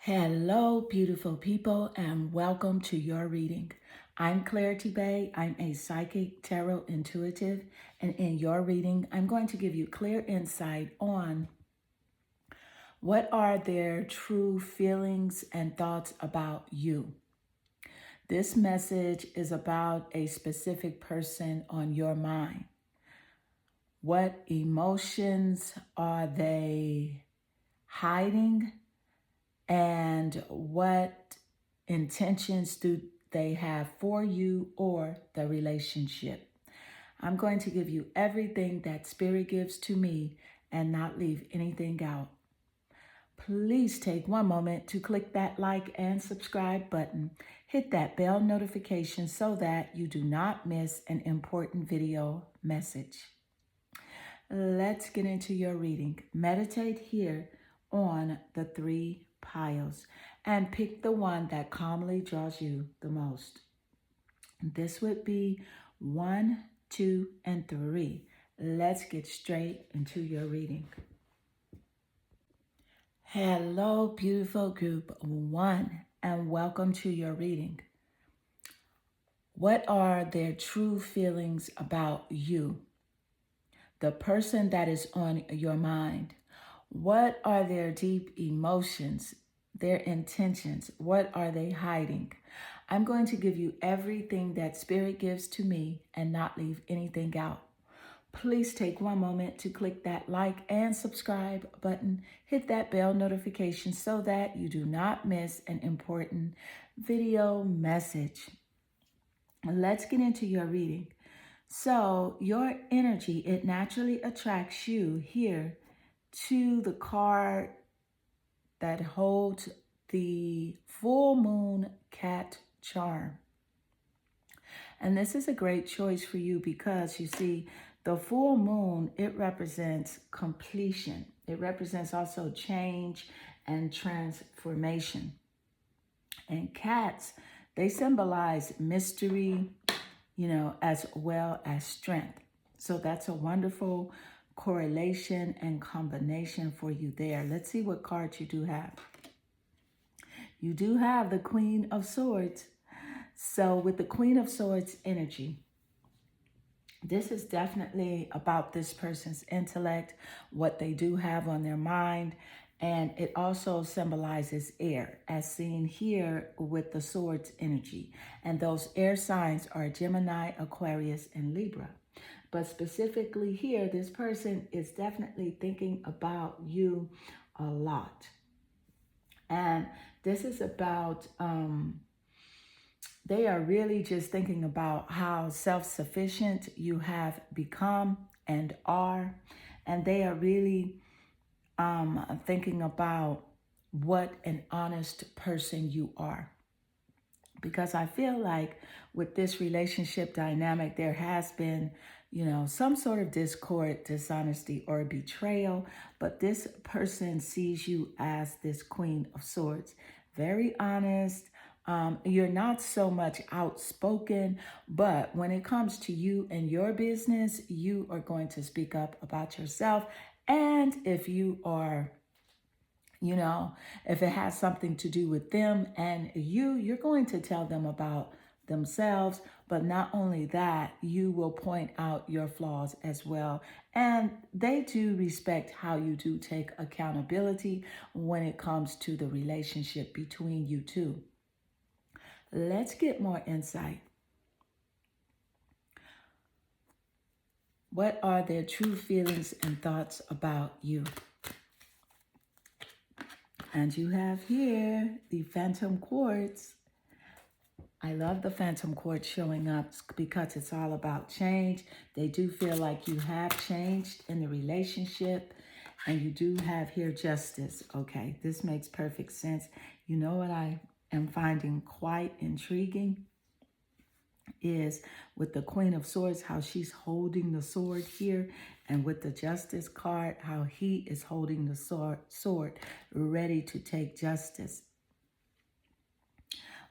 Hello, beautiful people, and welcome to your reading. I'm Clarity Bay. I'm a psychic tarot intuitive, and in your reading, I'm going to give you clear insight on what are their true feelings and thoughts about you. This message is about a specific person on your mind. What emotions are they hiding? And what intentions do they have for you or the relationship? I'm going to give you everything that Spirit gives to me and not leave anything out. Please take one moment to click that like and subscribe button. Hit that bell notification so that you do not miss an important video message. Let's get into your reading. Meditate here on the three piles and pick the one that calmly draws you the most. This would be 1, 2, and 3. Let's get straight into your reading. Hello, beautiful group 1, and welcome to your reading. What are their true feelings about you? The person that is on your mind. What are their deep emotions, their intentions? What are they hiding? I'm going to give you everything that Spirit gives to me and not leave anything out. Please take one moment to click that like and subscribe button. Hit that bell notification so that you do not miss an important video message. Let's get into your reading. So your energy, it naturally attracts you here to the card that holds the full moon cat charm. And this is a great choice for you because you see the full moon, it represents completion. It represents also change and transformation. And cats, they symbolize mystery, as well as strength. So that's a wonderful correlation and combination for you there. Let's see what cards you do have. You do have the Queen of Swords. So with the Queen of Swords energy, this is definitely about this person's intellect, what they do have on their mind. And it also symbolizes air, as seen here with the swords energy. And those air signs are Gemini, Aquarius, and Libra. But specifically here, this person is definitely thinking about you a lot. And this is about, they are really just thinking about how self-sufficient you have become and are. And they are really thinking about what an honest person you are. Because I feel like with this relationship dynamic, there has been, some sort of discord, dishonesty, or betrayal. But this person sees you as this Queen of Swords. Very honest. You're not so much outspoken, but when it comes to you and your business, you are going to speak up about yourself. And if you are, if it has something to do with them and you're going to tell them about themselves. But not only that, you will point out your flaws as well. And they do respect how you do take accountability when it comes to the relationship between you two. Let's get more insight. What are their true feelings and thoughts about you? And you have here the Phantom Quartz. I love the Phantom Quartz showing up because it's all about change. They do feel like you have changed in the relationship. And you do have here Justice. Okay, this makes perfect sense. You know what I am finding quite intriguing is with the Queen of Swords, how she's holding the sword here, and with the Justice card, how he is holding the sword ready to take justice.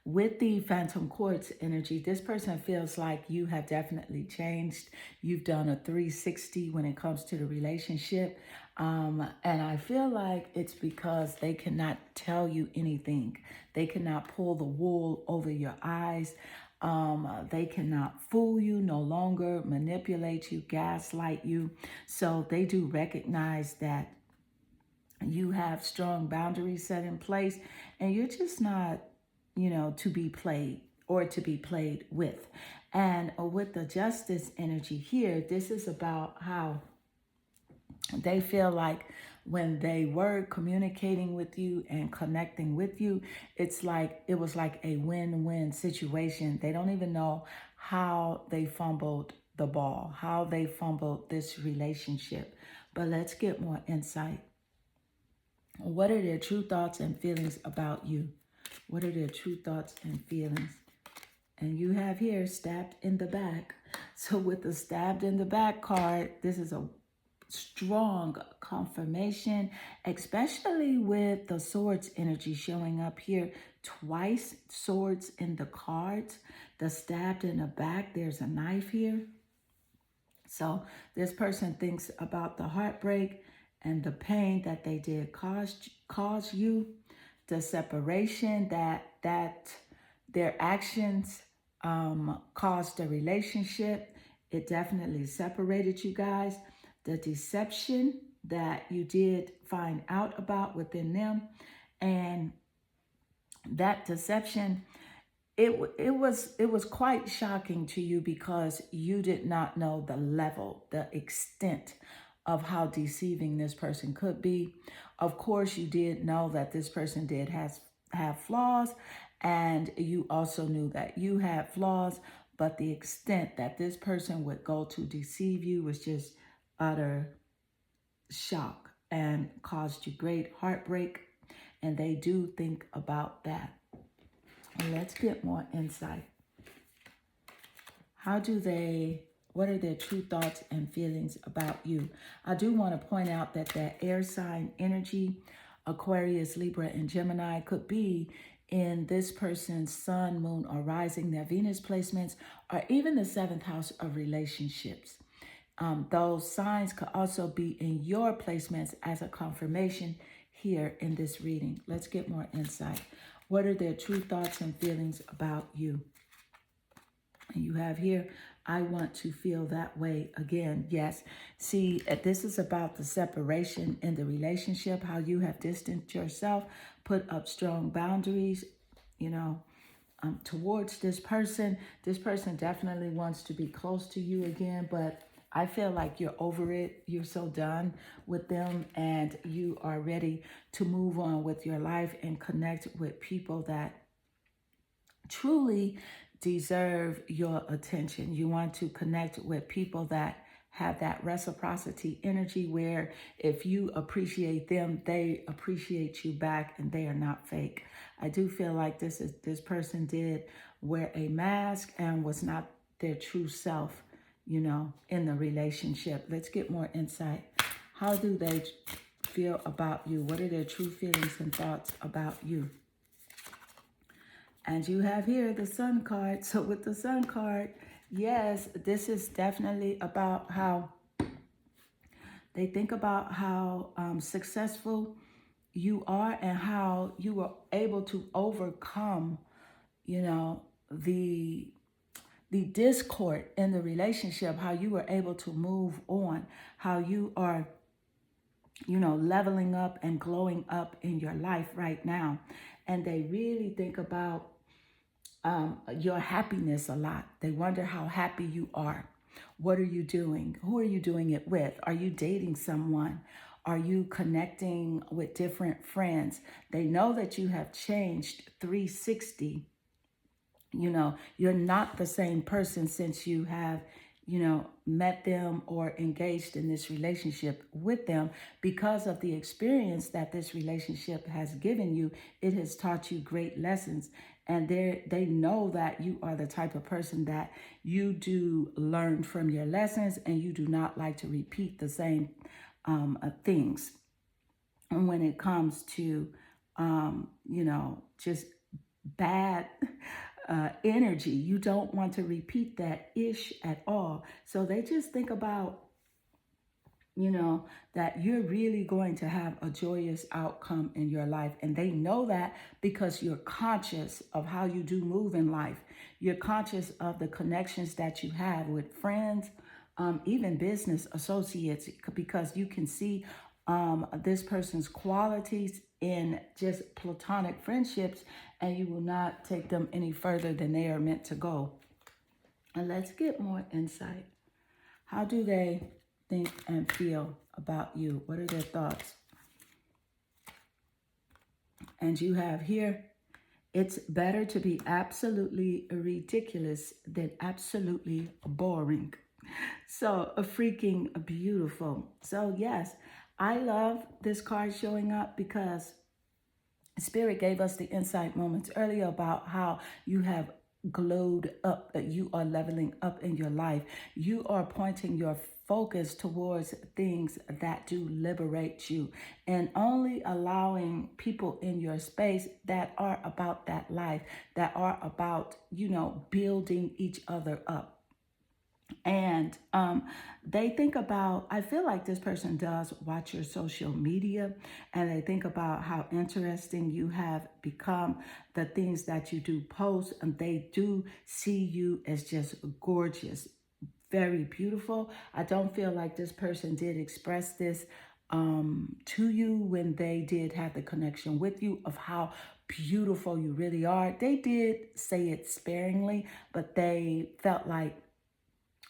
With the phantom quartz energy, this person feels like you have definitely changed. You've done a 360 when it comes to the relationship. And I feel like it's because they cannot tell you anything. They cannot pull the wool over your eyes. They cannot fool you no longer, manipulate you, gaslight you. So they do recognize that you have strong boundaries set in place and you're just not, to be played or to be played with. And with the justice energy here, this is about how they feel like when they were communicating with you and connecting with you, it was like a win-win situation. They don't even know how they fumbled the ball, how they fumbled this relationship. But let's get more insight. What are their true thoughts and feelings about you? What are their true thoughts and feelings? And you have here stabbed in the back. So with the stabbed in the back card, this is a strong confirmation, especially with the swords energy showing up here twice. Swords in the cards, the stabbed in the back, there's a knife here. So this person thinks about the heartbreak and the pain that they did cause you, the separation that their actions caused the relationship. It definitely separated you guys. The deception that you did find out about within them, and that deception, it was quite shocking to you because you did not know the level, the extent of how deceiving this person could be. Of course, you did know that this person did have flaws, and you also knew that you had flaws, but the extent that this person would go to deceive you was just utter shock and caused you great heartbreak, and they do think about that. Let's get more insight. What are their true thoughts and feelings about you? I do want to point out that air sign energy, Aquarius, Libra, and Gemini, could be in this person's sun, moon, or rising, their Venus placements, or even the 7th house of relationships. Those signs could also be in your placements as a confirmation here in this reading. Let's get more insight. What are their true thoughts and feelings about you? And you have here, I want to feel that way again. Yes. See, this is about the separation in the relationship, how you have distanced yourself, put up strong boundaries, towards this person. This person definitely wants to be close to you again, but I feel like you're over it. You're so done with them, and you are ready to move on with your life and connect with people that truly deserve your attention. You want to connect with people that have that reciprocity energy where if you appreciate them, they appreciate you back, and they are not fake. I do feel like this person did wear a mask and was not their true self, in the relationship. Let's get more insight. How do they feel about you? What are their true feelings and thoughts about you? And you have here the Sun card. So with the Sun card, yes, this is definitely about how they think about how successful you are and how you were able to overcome, the discord in the relationship, how you were able to move on, how you are, leveling up and glowing up in your life right now. And they really think about your happiness a lot. They wonder how happy you are. What are you doing? Who are you doing it with? Are you dating someone? Are you connecting with different friends? They know that you have changed 360. You're not the same person since you have, met them or engaged in this relationship with them. Because of the experience that this relationship has given you, it has taught you great lessons. And they know that you are the type of person that you do learn from your lessons, and you do not like to repeat the same things. And when it comes to, just bad energy. You don't want to repeat that ish at all. So they just think about, that you're really going to have a joyous outcome in your life. And they know that because you're conscious of how you do move in life. You're conscious of the connections that you have with friends, even business associates, because you can see this person's qualities in just platonic friendships, and you will not take them any further than they are meant to go. And let's get more insight. How do they think and feel about you? What are their thoughts? And you have here, it's better to be absolutely ridiculous than absolutely boring. So a freaking beautiful. So yes, I love this card showing up because Spirit gave us the insight moments earlier about how you have glowed up, that you are leveling up in your life. You are pointing your focus towards things that do liberate you, and only allowing people in your space that are about that life, that are about, building each other up. And they think about, I feel like this person does watch your social media, and they think about how interesting you have become, the things that you do post, and they do see you as just gorgeous, very beautiful. I don't feel like this person did express this to you when they did have the connection with you of how beautiful you really are. They did say it sparingly, but they felt like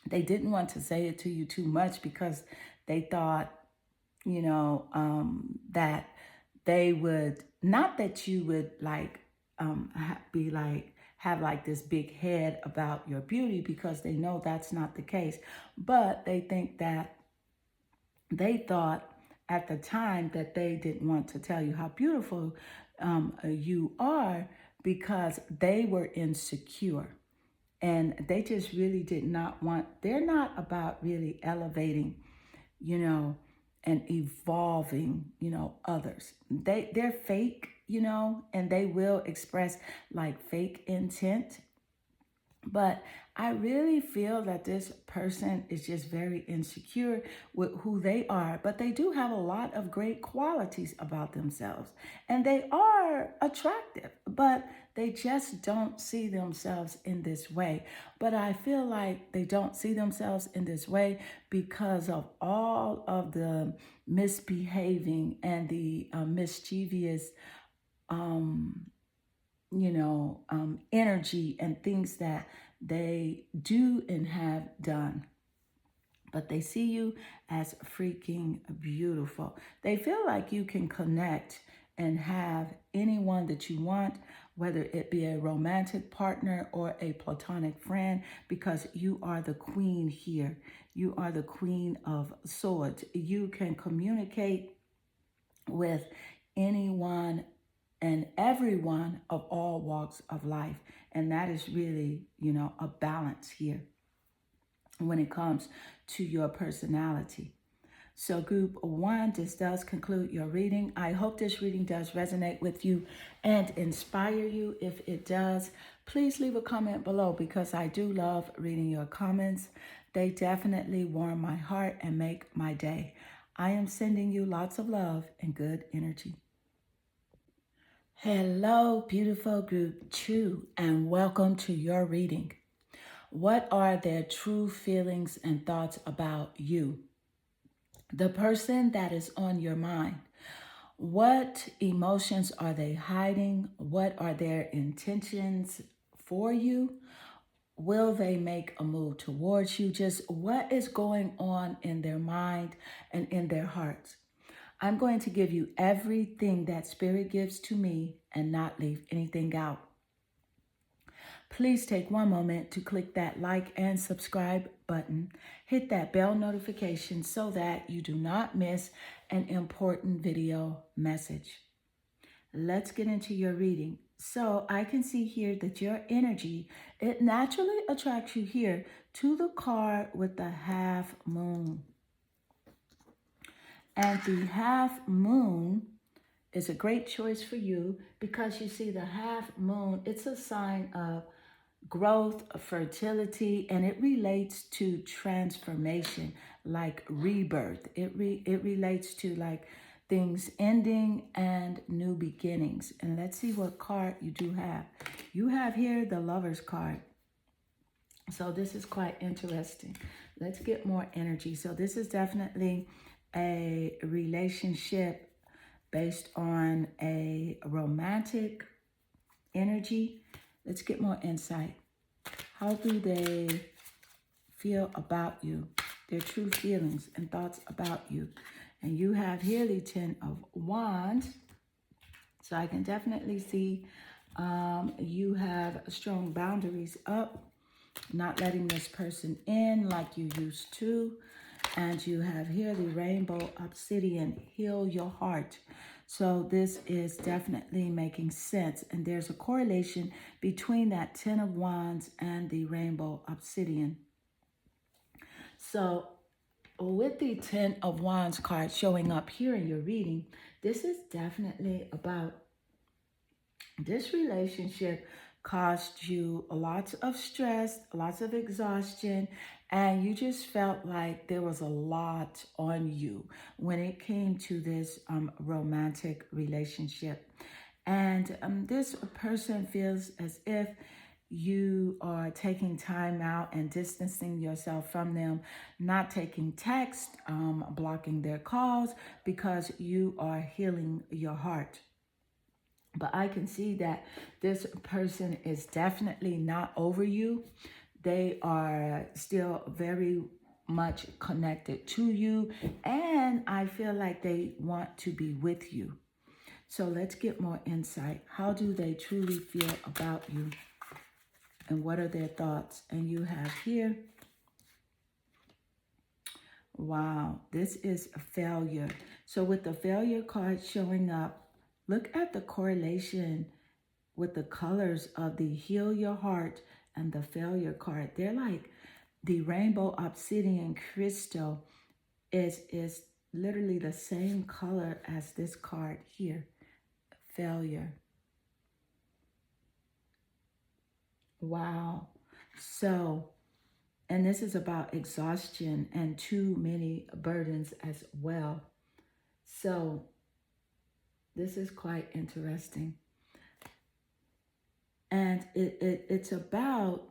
they didn't want to say it to you too much because they thought, that they would, not that you would like be like, have like this big head about your beauty, because they know that's not the case. But they think that they thought at the time that they didn't want to tell you how beautiful you are because they were insecure. And they just really did not want, they're not about really elevating, and evolving, others. They're fake, and they will express like fake intent. But I really feel that this person is just very insecure with who they are, but they do have a lot of great qualities about themselves, and they are attractive, but they just don't see themselves in this way. But I feel like they don't see themselves in this way because of all of the misbehaving and the mischievous energy and things that they do and have done. But they see you as freaking beautiful. They feel like you can connect and have anyone that you want, whether it be a romantic partner or a platonic friend, because you are the queen here. You are the queen of swords. You can communicate with anyone and everyone of all walks of life. And that is really, a balance here when it comes to your personality. So group one, this does conclude your reading. I hope this reading does resonate with you and inspire you. If it does, please leave a comment below, because I do love reading your comments. They definitely warm my heart and make my day. I am sending you lots of love and good energy. Hello, beautiful group 2, and welcome to your reading. What are their true feelings and thoughts about you? The person that is on your mind. What emotions are they hiding? What are their intentions for you? Will they make a move towards you? Just what is going on in their mind and in their hearts? I'm going to give you everything that Spirit gives to me and not leave anything out. Please take one moment to click that like and subscribe button. Hit that bell notification so that you do not miss an important video message. Let's get into your reading. So I can see here that your energy, it naturally attracts you here to the card with the half moon. And the half moon is a great choice for you because you see the half moon, it's a sign of growth, fertility, and it relates to transformation, like rebirth. It relates to like things ending and new beginnings. And let's see what card you do have. You have here the Lover's card. So this is quite interesting. Let's get more energy. So this is definitely a relationship based on a romantic energy. Let's get more insight. How do they feel about you? Their true feelings and thoughts about you. And you have here the 10 of Wands. So I can definitely see you have strong boundaries up, not letting this person in like you used to. And you have here the Rainbow Obsidian, heal your heart. So this is definitely making sense. And there's a correlation between that 10 of Wands and the Rainbow Obsidian. So with the 10 of Wands card showing up here in your reading, this is definitely about this relationship caused you lots of stress, lots of exhaustion, and you just felt like there was a lot on you when it came to this romantic relationship. And this person feels as if you are taking time out and distancing yourself from them, not taking text, blocking their calls because you are healing your heart. But I can see that this person is definitely not over you. They are still very much connected to you. And I feel like they want to be with you. So let's get more insight. How do they truly feel about you? And what are their thoughts? And you have here, wow, this is a failure. So with the failure card showing up, look at the correlation with the colors of the heal your heart and the failure card. They're like the Rainbow Obsidian crystal is literally the same color as this card here, failure. Wow. So, and this is about exhaustion and too many burdens as well. So this is quite interesting. And it's about,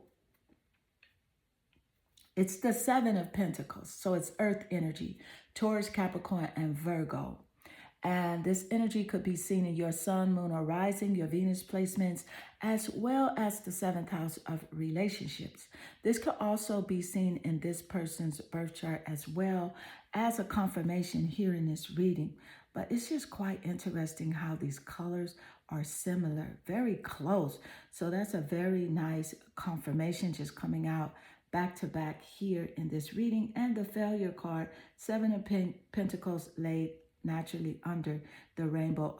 it's the 7 of Pentacles. So it's earth energy, Taurus, Capricorn, and Virgo. And this energy could be seen in your sun, moon, or rising, your Venus placements, as well as the 7th house of relationships. This could also be seen in this person's birth chart as well as a confirmation here in this reading. But it's just quite interesting how these colors are similar, very close. So that's a very nice confirmation just coming out back to back here in this reading. And the failure card, 7 of Pentacles laid naturally under the Rainbow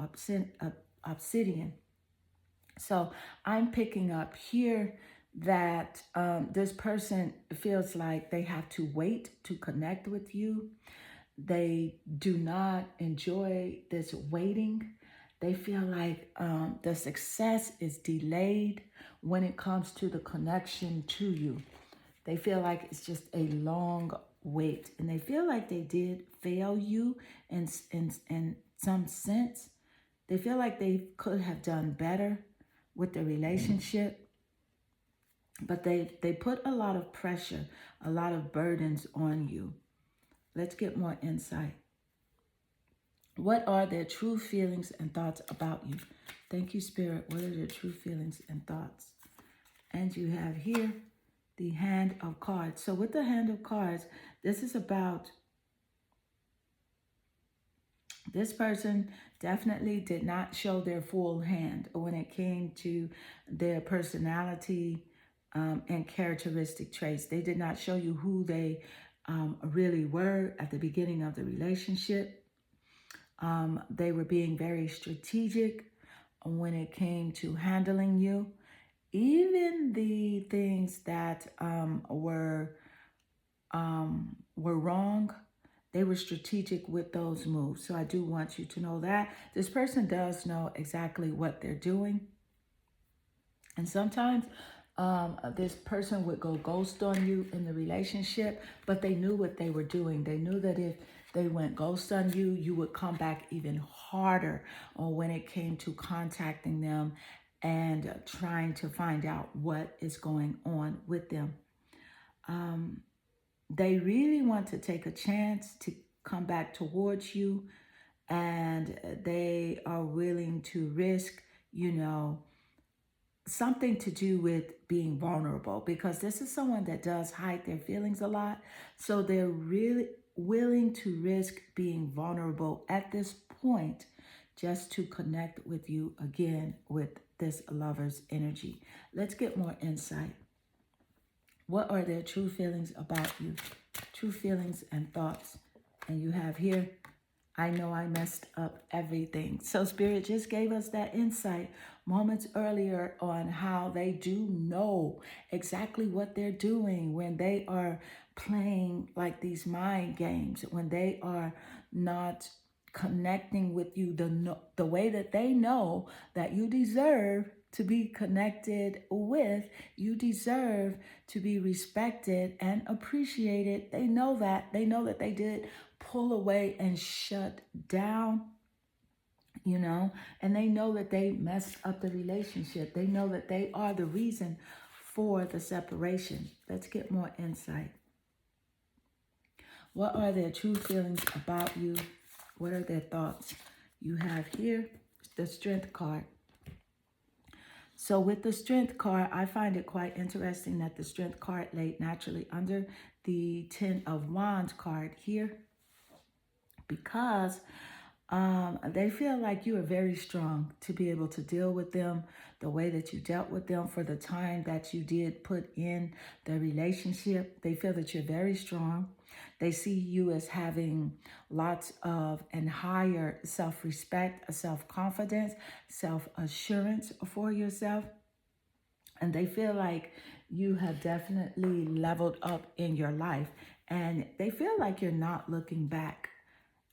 Obsidian. So I'm picking up here that this person feels like they have to wait to connect with you. They do not enjoy this waiting. They feel like the success is delayed when it comes to the connection to you. They feel like it's just a long wait. And they feel like they did fail you in some sense. They feel like they could have done better with the relationship. But they put a lot of pressure, a lot of burdens on you. Let's get more insight. What are their true feelings and thoughts about you? Thank you, Spirit. What are their true feelings and thoughts? And you have here the Hand of Cards. So with the Hand of Cards, this is about this person definitely did not show their full hand when it came to their personality and characteristic traits. They did not show you who they really were at the beginning of the relationship. They were being very strategic when it came to handling you. Even the things that were wrong, They were strategic with those moves. So I do want you to know that. This person does know exactly what they're doing. And sometimes this person would go ghost on you in the relationship, but they knew what they were doing. They knew that if they went ghost on you, you would come back even harder when it came to contacting them and trying to find out what is going on with them. They really want to take a chance to come back towards you, and they are willing to risk, something to do with being vulnerable, because this is someone that does hide their feelings a lot. So they're really willing to risk being vulnerable at this point just to connect with you again with this lover's energy. Let's get more insight. What are their true feelings about you? True feelings and thoughts. And you have here, I know I messed up everything. So Spirit just gave us that insight moments earlier on how they do know exactly what they're doing when they are playing like these mind games, when they are not connecting with you the way that they know that you deserve to be connected with. You deserve to be respected and appreciated. They know that. They know that they did pull away and shut down, and they know that they messed up the relationship. They know that they are the reason for the separation. Let's get more insight. What are their true feelings about you? What are their thoughts? You have here the Strength card. So with the Strength card, I find it quite interesting that the Strength card laid naturally under the Ten of Wands card here, because they feel like you are very strong to be able to deal with them the way that you dealt with them for the time that you did put in the relationship. They feel that you're very strong. They see you as having lots of and higher self-respect, self-confidence, self-assurance for yourself. And they feel like you have definitely leveled up in your life. And they feel like you're not looking back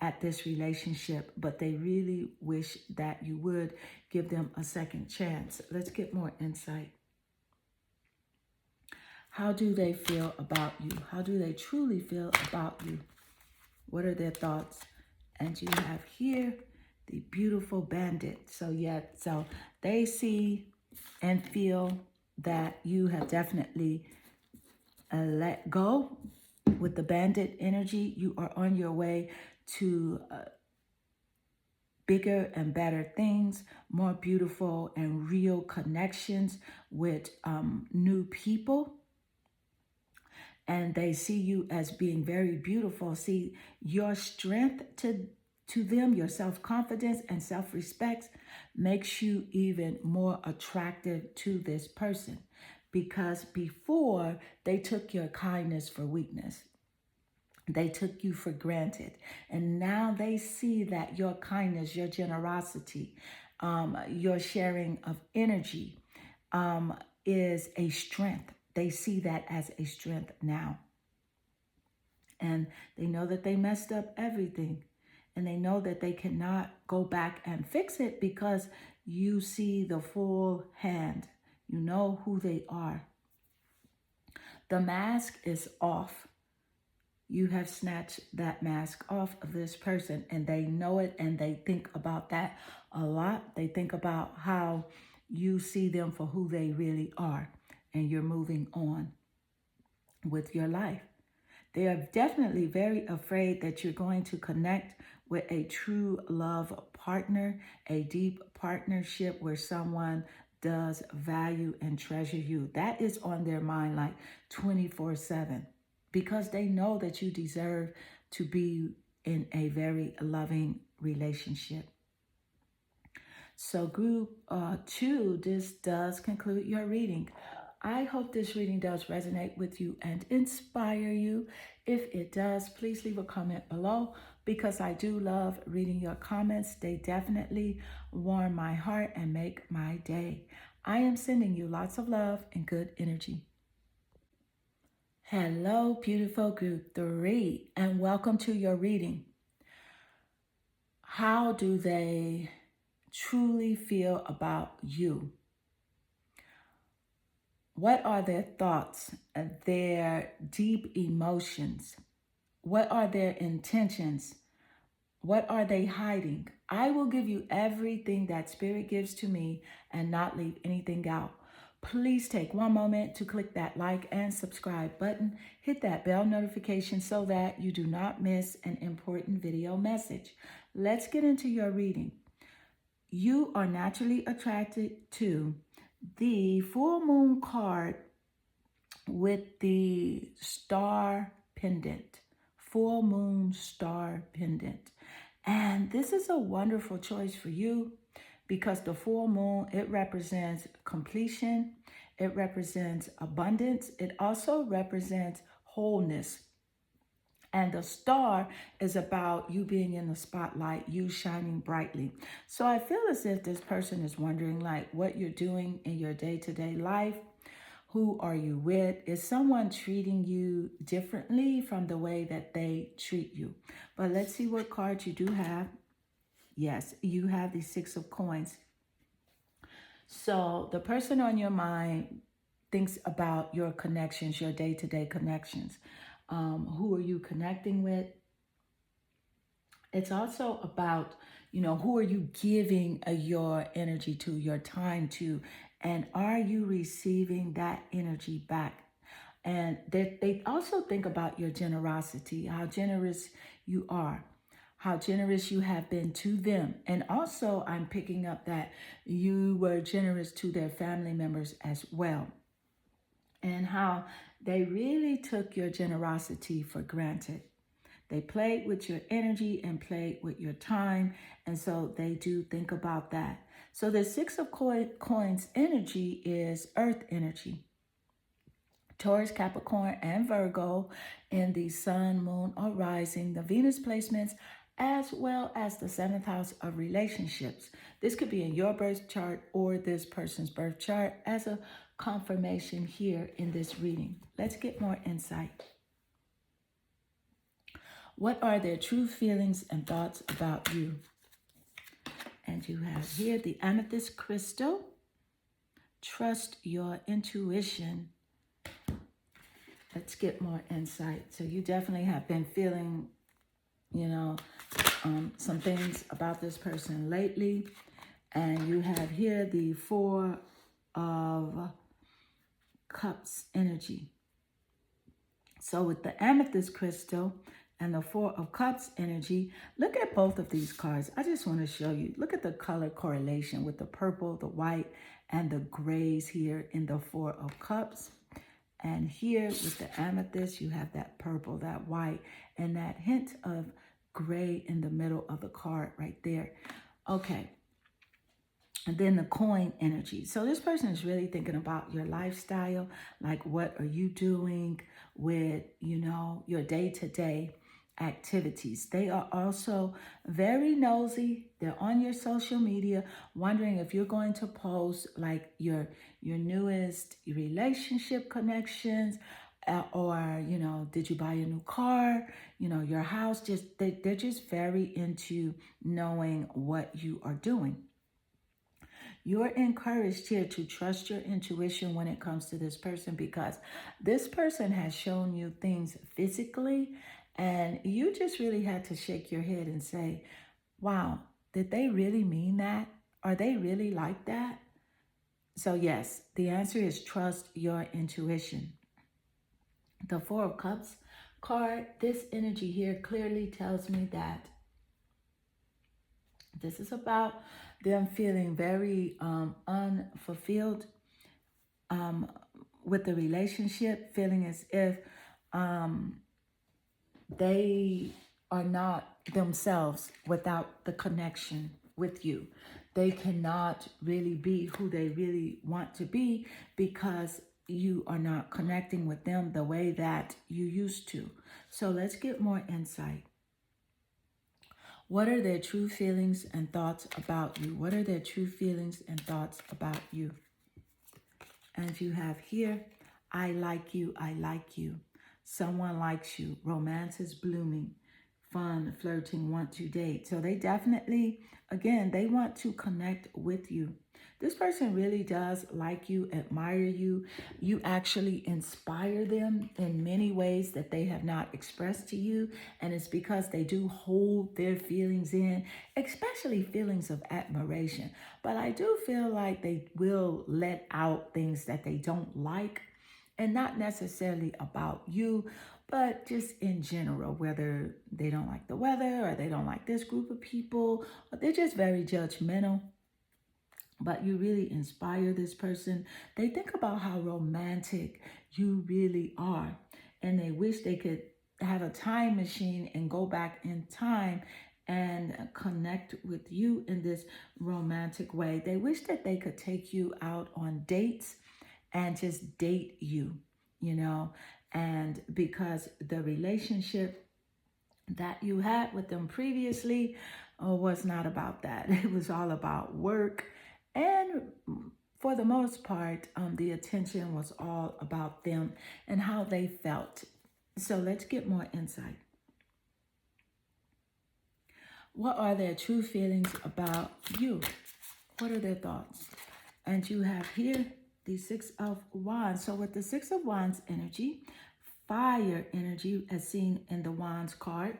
at this relationship, but they really wish that you would give them a second chance. Let's get more insight. How do they feel about you? How do they truly feel about you? What are their thoughts? And you have here the beautiful Bandit. So they see and feel that you have definitely let go with the Bandit energy. You are on your way to bigger and better things, more beautiful and real connections with new people. And they see you as being very beautiful. See, your strength to them, your self-confidence and self-respect makes you even more attractive to this person, because before they took your kindness for weakness. They took you for granted. And now they see that your kindness, your generosity, your sharing of energy is a strength. They see that as a strength now. And they know that they messed up everything. And they know that they cannot go back and fix it, because you see the full hand. You know who they are. The mask is off. You have snatched that mask off of this person, and they know it, and they think about that a lot. They think about how you see them for who they really are, and you're moving on with your life. They are definitely very afraid that you're going to connect with a true love partner, a deep partnership where someone does value and treasure you. That is on their mind like 24/7. Because they know that you deserve to be in a very loving relationship. So group 2, this does conclude your reading. I hope this reading does resonate with you and inspire you. If it does, please leave a comment below, because I do love reading your comments. They definitely warm my heart and make my day. I am sending you lots of love and good energy. Hello, beautiful group 3, and welcome to your reading. How do they truly feel about you? What are their thoughts, their deep emotions? What are their intentions? What are they hiding? I will give you everything that Spirit gives to me and not leave anything out. Please take one moment to click that like and subscribe button. Hit that bell notification so that you do not miss an important video message. Let's get into your reading. You are naturally attracted to the full moon card with the star pendant, full moon star pendant. And this is a wonderful choice for you because the full moon, it represents completion, it represents abundance, it also represents wholeness. And the star is about you being in the spotlight, you shining brightly. So I feel as if this person is wondering like what you're doing in your day-to-day life. Who are you with? Is someone treating you differently from the way that they treat you? But let's see what cards you do have. Yes, you have the 6 of coins. So the person on your mind thinks about your connections, your day-to-day connections. Who are you connecting with? It's also about, who are you giving your energy to, your time to, and are you receiving that energy back? And they also think about your generosity, how generous you are, how generous you have been to them. And also, I'm picking up that you were generous to their family members as well, and how they really took your generosity for granted. They played with your energy and played with your time. And so they do think about that. So the 6 of coins energy is earth energy. Taurus, Capricorn, and Virgo in the sun, moon, or rising, the Venus placements, as well as the 7th house of relationships. This could be in your birth chart or this person's birth chart as a confirmation here in this reading. Let's get more insight. What are their true feelings and thoughts about you? And you have here the amethyst crystal. Trust your intuition. Let's get more insight. So you definitely have been feeling, some things about this person lately. And you have here the 4 of Cups energy. So with the amethyst crystal and the 4 of Cups energy, look at both of these cards. I just want to show you. Look at the color correlation with the purple, the white, and the grays here in the 4 of Cups. And here with the amethyst, you have that purple, that white, and that hint of gray in the middle of the card right there. Okay. And then the coin energy. So this person is really thinking about your lifestyle. Like, what are you doing with, your day-to-day activities? They are also very nosy. They're on your social media, wondering if you're going to post like your newest relationship connections, or did you buy a new car, your house. They're just very into knowing what you are doing. You're encouraged here to trust your intuition when it comes to this person, because this person has shown you things physically and you just really had to shake your head and say, wow, did they really mean that? Are they really like that? So yes, the answer is trust your intuition. The 4 of Cups card, this energy here clearly tells me that this is about them feeling very unfulfilled with the relationship, feeling as if they are not themselves without the connection with you. They cannot really be who they really want to be because you are not connecting with them the way that you used to. So let's get more insight. What are their true feelings and thoughts about you? What are their true feelings and thoughts about you? And you have here, I like you, I like you. Someone likes you. Romance is blooming. Fun, flirting, want to date. So they definitely, again, they want to connect with you. This person really does like you, admire you. You actually inspire them in many ways that they have not expressed to you. And it's because they do hold their feelings in, especially feelings of admiration. But I do feel like they will let out things that they don't like, and not necessarily about you, but just in general, whether they don't like the weather or they don't like this group of people, or they're just very judgmental. But you really inspire this person. They think about how romantic you really are, and they wish they could have a time machine and go back in time and connect with you in this romantic way. They wish that they could take you out on dates and just date you, you know, and because the relationship that you had with them previously was not about that. It was all about work. And for the most part, the attention was all about them and how they felt. So let's get more insight. What are their true feelings about you? What are their thoughts? And you have here the Six of Wands. So with the Six of Wands energy, fire energy as seen in the Wands card,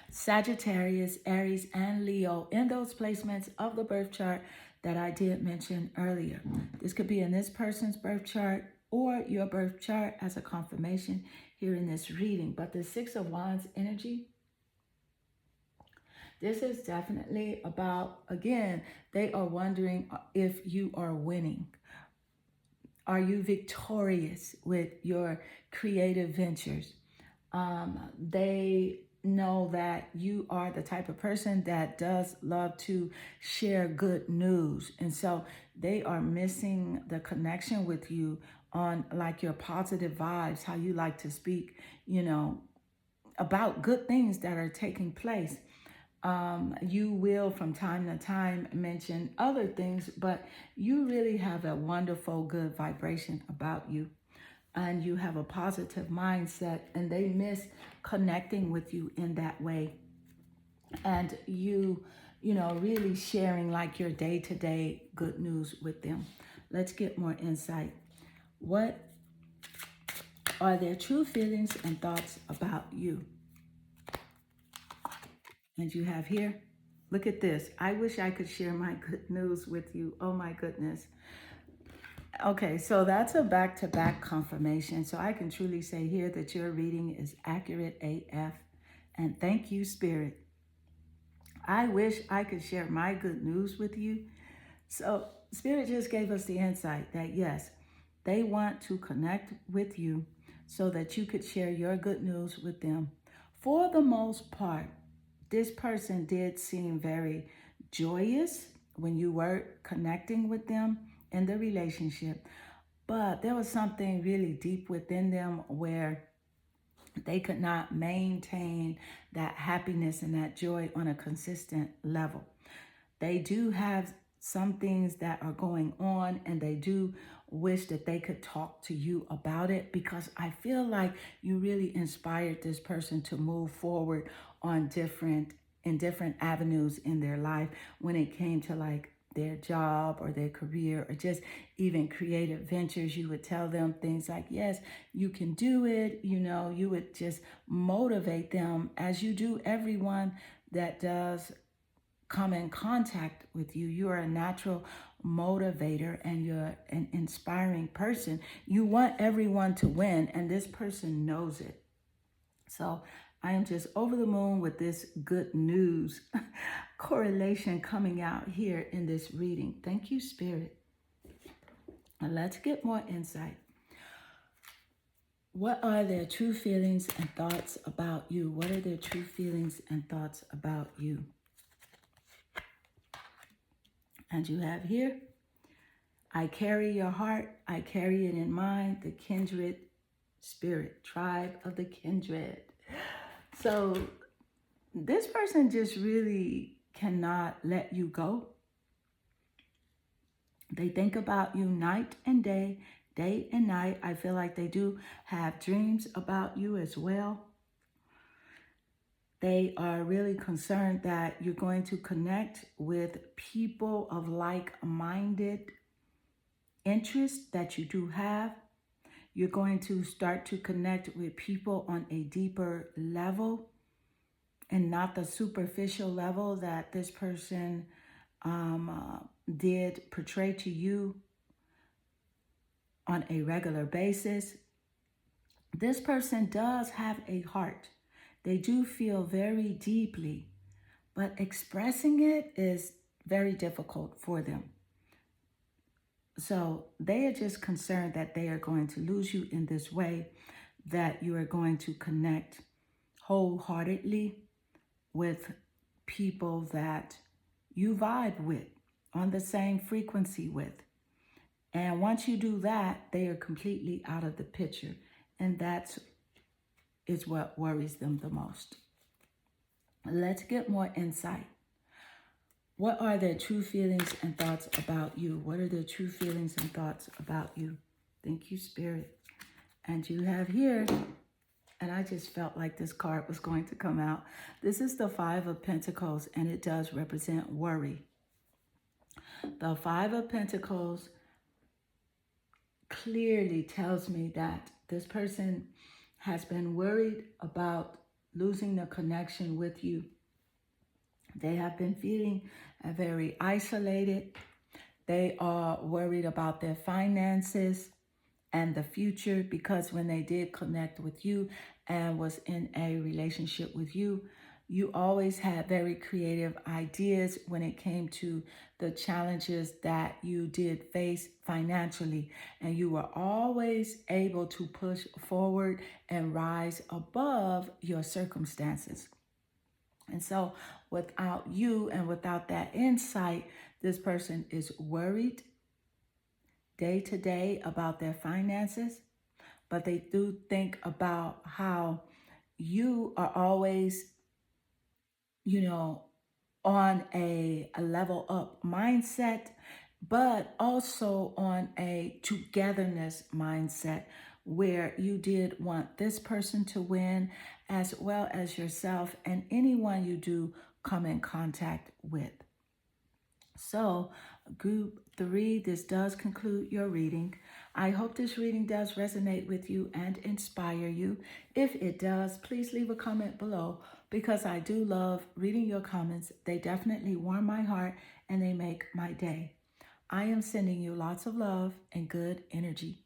Sagittarius, Aries, and Leo in those placements of the birth chart that I did mention earlier. This could be in this person's birth chart or your birth chart as a confirmation here in this reading. But the Six of Wands energy, this is definitely about, again, they are wondering if you are winning. Are you victorious with your creative ventures? They know that you are the type of person that does love to share good news. And so they are missing the connection with you on like your positive vibes, how you like to speak, you know, about good things that are taking place. You will from time to time mention other things, but you really have a wonderful, good vibration about you. And you have a positive mindset, and they miss connecting with you in that way. And you know, really sharing like your day-to-day good news with them. Let's get more insight. What are their true feelings and thoughts about you? And you have here, look at this. I wish I could share my good news with you. Oh my goodness. Okay, so that's a back-to-back confirmation. So I can truly say here that your reading is accurate AF. And thank you, Spirit. I wish I could share my good news with you. So Spirit just gave us the insight that yes, they want to connect with you so that you could share your good news with them. For the most part, this person did seem very joyous when you were connecting with them in the relationship, but there was something really deep within them where they could not maintain that happiness and that joy on a consistent level. They do have some things that are going on, and they do wish that they could talk to you about it, because I feel like you really inspired this person to move forward on different avenues in their life when it came to like their job or their career or just even creative ventures. You would tell them things like, yes, you can do it. You know, you would just motivate them as you do everyone that does come in contact with you. You are a natural motivator and you're an inspiring person. You want everyone to win, and this person knows it. So I am just over the moon with this good news correlation coming out here in this reading. Thank you, Spirit. And let's get more insight. What are their true feelings and thoughts about you? What are their true feelings and thoughts about you? And you have here, I carry your heart, I carry it in mind, the kindred spirit, tribe of the kindred. So this person just really cannot let you go. They think about you night and day, Day and night, I feel like they do have dreams about you as well. They are really concerned that you're going to connect with people of like-minded interests that you do have. You're going to start to connect with people on a deeper level and not the superficial level that this person did portray to you on a regular basis. This person does have a heart. They do feel very deeply, but expressing it is very difficult for them. So they are just concerned that they are going to lose you in this way, that you are going to connect wholeheartedly with people that you vibe with, on the same frequency with. And once you do that, they are completely out of the picture. And that is what worries them the most. Let's get more insight. What are their true feelings and thoughts about you? What are their true feelings and thoughts about you? Thank you, Spirit. And you have here, and I just felt like this card was going to come out. This is the Five of Pentacles, and it does represent worry. The Five of Pentacles clearly tells me that this person has been worried about losing the connection with you. They have been feeling very isolated. They are worried about their finances and the future, because when they did connect with you and was in a relationship with you, you always had very creative ideas when it came to the challenges that you did face financially. And you were always able to push forward and rise above your circumstances. And so without you and without that insight, this person is worried day to day about their finances, but they do think about how you are always, on a level up mindset, but also on a togetherness mindset where you did want this person to win as well as yourself and anyone you do come in contact with. So, group 3, this does conclude your reading. I hope this reading does resonate with you and inspire you. If it does, please leave a comment below, because I do love reading your comments. They definitely warm my heart and they make my day. I am sending you lots of love and good energy.